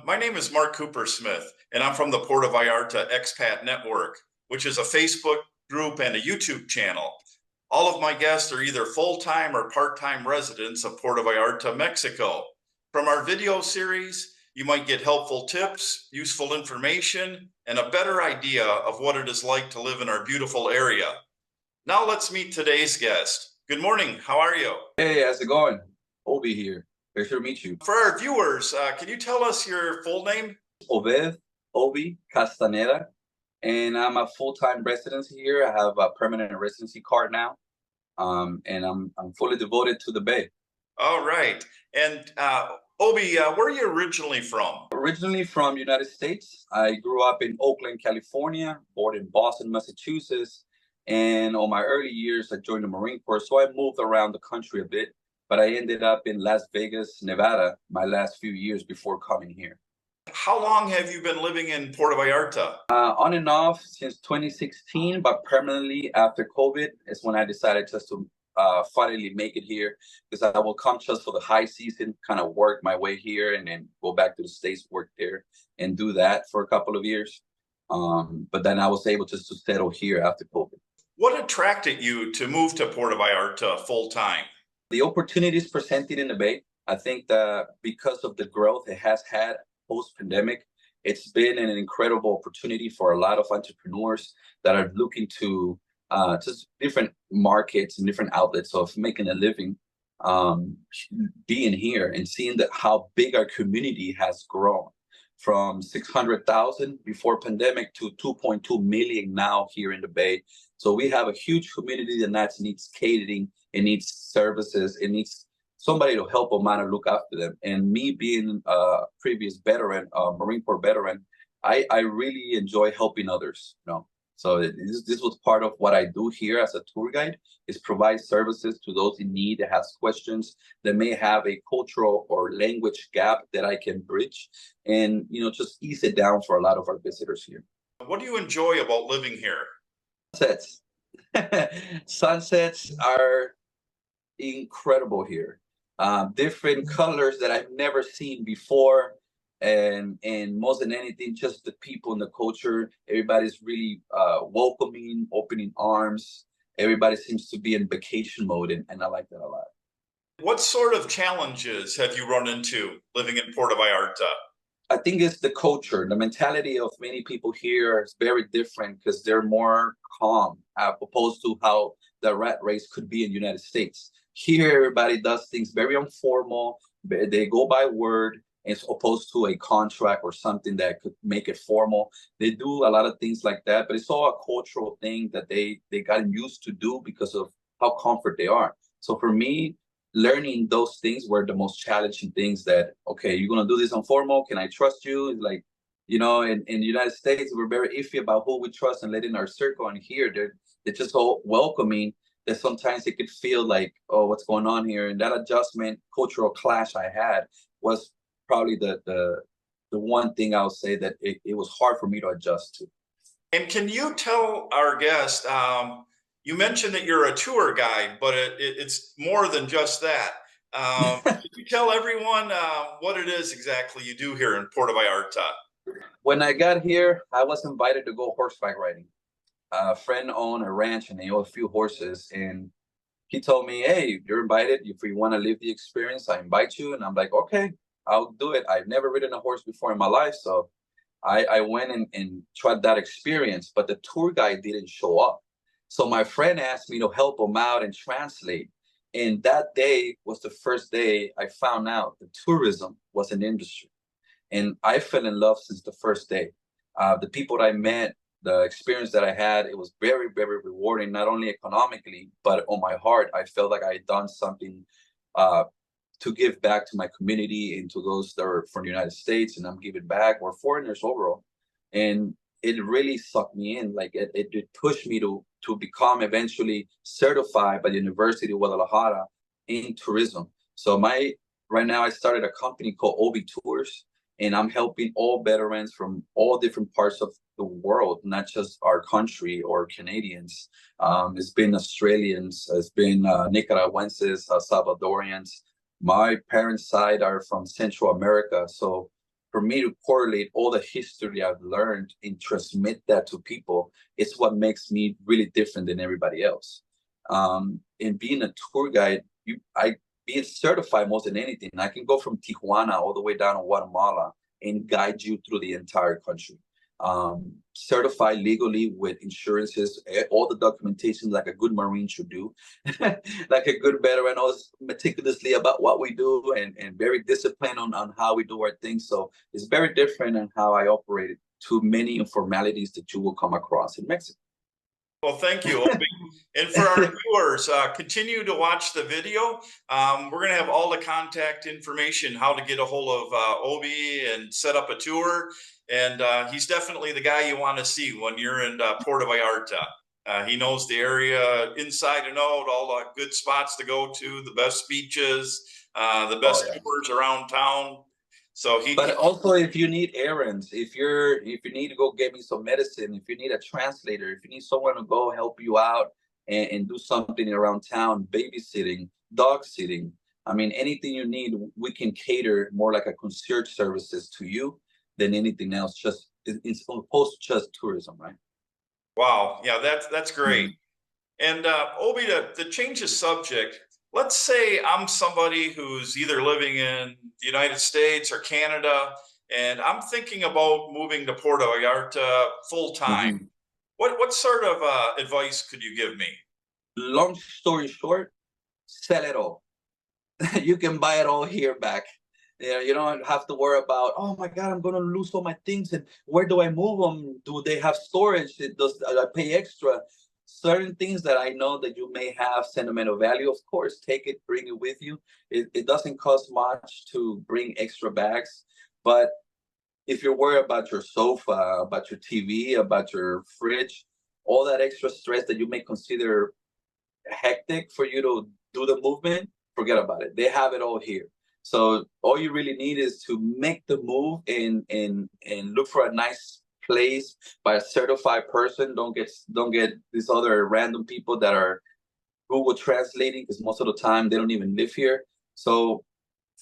My name is Mark Cooper Smith, and I'm from the Puerto Vallarta Expat Network, which is a Facebook group and a YouTube channel. All of my guests are either full-time or part-time residents of Puerto Vallarta, Mexico. From our video series, you might get helpful tips, useful information, and a better idea of what it is like to live in our beautiful area. Now let's meet today's guest. Good morning. How are you? Hey, how's it going? Obie here. Pleasure to meet you. For our viewers, can you tell us your full name? Obed Casaneda, and I'm a full-time resident here. I have a permanent residency card now, and I'm fully devoted to the Bay. All right. And Obie, where are you originally from? Originally from United States. I grew up in Oakland, California, born in Boston, Massachusetts, and on my early years, I joined the Marine Corps, so I moved around the country a bit. But I ended up in Las Vegas, Nevada, my last few years before coming here. How long have you been living in Puerto Vallarta? On and off since 2016, but permanently after COVID is when I decided just to finally make it here, because I will come just for the high season, kind of work my way here and then go back to the States, work there and do that for a couple of years. But then I was able just to settle here after COVID. What attracted you to move to Puerto Vallarta full time? The opportunities presented in the Bay. I think that because of the growth it has had post-pandemic, it's been an incredible opportunity for a lot of entrepreneurs that are looking to just different markets and different outlets of making a living, being here and seeing how big our community has grown from 600,000 before pandemic to 2.2 million now here in the Bay. So we have a huge community that needs catering, it needs services, it needs somebody to help them out and look after them. And me being a previous veteran, Marine Corps veteran, I really enjoy helping others, you know. So this was part of what I do here as a tour guide, is provide services to those in need that has questions, that may have a cultural or language gap that I can bridge and, you know, just ease it down for a lot of our visitors here. What do you enjoy about living here? Sunsets. Sunsets are incredible here. Different colors that I've never seen before. And most than anything, just the people and the culture. Everybody's really welcoming, opening arms. Everybody seems to be in vacation mode, and I like that a lot. What sort of challenges have you run into living in Puerto Vallarta? I think it's the culture. The mentality of many people here is very different because they're more calm, opposed to how the rat race could be in the United States. Here, everybody does things very informal. They go by word, as opposed to a contract or something that could make it formal. They do a lot of things like that, but it's all a cultural thing that they got used to do because of how comfort they are. So for me, learning those things were the most challenging things. That, okay, you're gonna do this informal, can I trust you? It's like, you know, in the United States, we're very iffy about who we trust and let in our circle. And here, they're just so welcoming that sometimes it could feel like, oh, what's going on here? And that adjustment, cultural clash I had was probably the one thing I would say that it was hard for me to adjust to. And can you tell our guest, you mentioned that you're a tour guide, but it's more than just that. Can you tell everyone what it is exactly you do here in Puerto Vallarta? When I got here, I was invited to go horseback riding. A friend owned a ranch and they owned a few horses, and he told me, hey, you're invited. If you want to live the experience, I invite you. And I'm like, okay, I'll do it. I've never ridden a horse before in my life. So I went and tried that experience, but the tour guide didn't show up. So my friend asked me to help him out and translate. And that day was the first day I found out that tourism was an industry. And I fell in love since the first day. The people that I met, the experience that I had, it was very, very rewarding, not only economically, but on my heart. I felt like I had done something to give back to my community and to those that are from the United States, and I'm giving back, or foreigners overall. And it really sucked me in. Like it pushed me to become eventually certified by the University of Guadalajara in tourism. So right now I started a company called Obie Tours, and I'm helping all veterans from all different parts of the world, not just our country or Canadians. It's been Australians, it's been Nicaraguenses, Salvadorians. My parents' side are from Central America. So for me to correlate all the history I've learned and transmit that to people, it's what makes me really different than everybody else. And being a tour guide, being certified more than anything, I can go from Tijuana all the way down to Guatemala and guide you through the entire country. Certified legally with insurances, all the documentation like a good Marine should do, like a good veteran knows meticulously about what we do and very disciplined on how we do our things. So it's very different in how I operate to many informalities that you will come across in Mexico. Well, thank you, Obie. And for our viewers, continue to watch the video. We're going to have all the contact information, how to get a hold of Obie and set up a tour. And he's definitely the guy you want to see when you're in Puerto Vallarta. He knows the area inside and out, all the good spots to go to, the best beaches, the best tours around town. So But also, if you need errands, if you need to go get me some medicine, if you need a translator, if you need someone to go help you out and do something around town, babysitting, dog sitting, I mean, anything you need, we can cater more like a concierge services to you than anything else. Just it's opposed to just tourism, right? Wow, yeah, that's great. And Obie, to change the subject, let's say I'm somebody who's either living in the United States or Canada, and I'm thinking about moving to Puerto Vallarta full time. What sort of advice could you give me? Long story short, sell it all. You can buy it all here back. You don't have to worry about, oh my God, I'm going to lose all my things. And where do I move them? Do they have storage? Does I pay extra? Certain things that I know that you may have sentimental value, of course, take it, bring it with you. It doesn't cost much to bring extra bags. But if you're worried about your sofa, about your TV, about your fridge, all that extra stress that you may consider hectic for you to do the movement, forget about it. They have it all here. So all you really need is to make the move and look for a nice place by a certified person. Don't get these other random people that are Google translating, because most of the time they don't even live here. So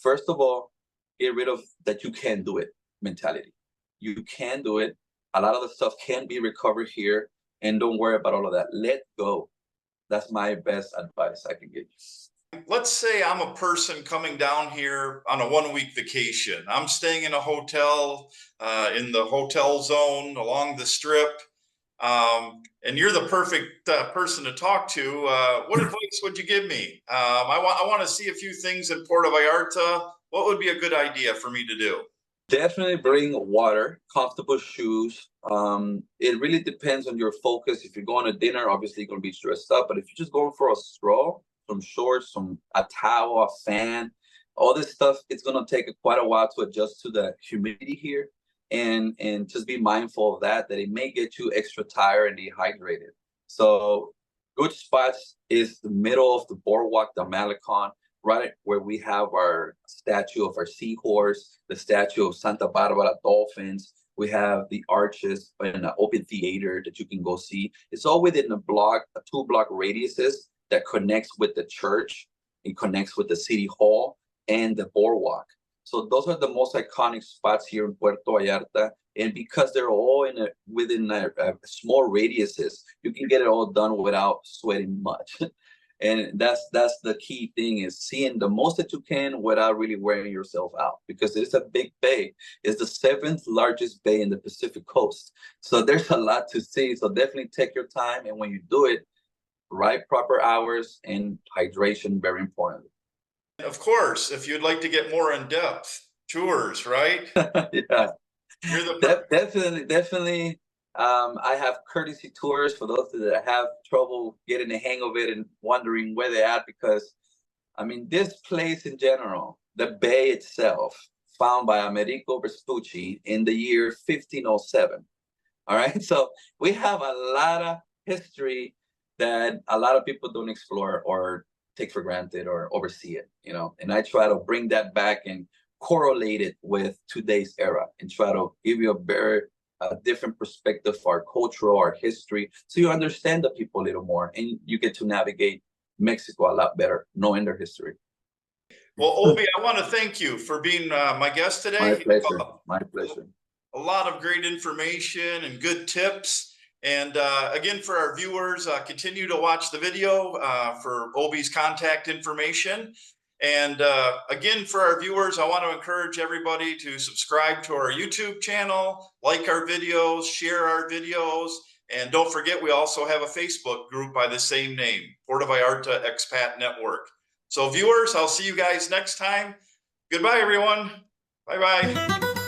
first of all, get rid of that you can do it mentality. You can do it. A lot of the stuff can be recovered here, and don't worry about all of that. Let go. That's my best advice I can give you. Let's say I'm a person coming down here on a 1-week vacation. I'm staying in a hotel, in the hotel zone along the strip. And you're the perfect person to talk to. What advice would you give me? I want to see a few things in Puerto Vallarta. What would be a good idea for me to do? Definitely bring water, comfortable shoes. It really depends on your focus. If you're going to dinner, obviously you're going to be dressed up. But if you're just going for a stroll, some shorts, a towel, a fan, all this stuff, it's going to take quite a while to adjust to the humidity here. And just be mindful of that it may get you extra tired and dehydrated. So good spots is the middle of the boardwalk, the Malecon, right where we have our statue of our seahorse, the statue of Santa Barbara dolphins. We have the arches and an open theater that you can go see. It's all within a 2-block radiuses that connects with the church. It connects with the city hall and the boardwalk. So those are the most iconic spots here in Puerto Vallarta. And because they're all within small radiuses, you can get it all done without sweating much. And that's the key thing, is seeing the most that you can without really wearing yourself out, because it's a big bay. It's the 7th largest bay in the Pacific coast. So there's a lot to see. So definitely take your time. And when you do it, right proper hours and hydration, very important. Of course, if you'd like to get more in depth, tours, right? Yeah. You're the Definitely. I have courtesy tours for those that have trouble getting the hang of it and wondering where they're at, because, I mean, this place in general, the bay itself, found by Amerigo Vespucci in the year 1507. All right. So we have a lot of history that a lot of people don't explore or take for granted or oversee it, and I try to bring that back and correlate it with today's era and try to give you a very different perspective for our culture, our history, so you understand the people a little more and you get to navigate Mexico a lot better, knowing their history. Well, Obie, I want to thank you for being my guest today. My pleasure. My pleasure. A lot of great information and good tips. And again, for our viewers, continue to watch the video for Obie's contact information. And again, for our viewers, I want to encourage everybody to subscribe to our YouTube channel, like our videos, share our videos. And don't forget, we also have a Facebook group by the same name, Puerto Vallarta Expat Network. So viewers, I'll see you guys next time. Goodbye, everyone. Bye-bye.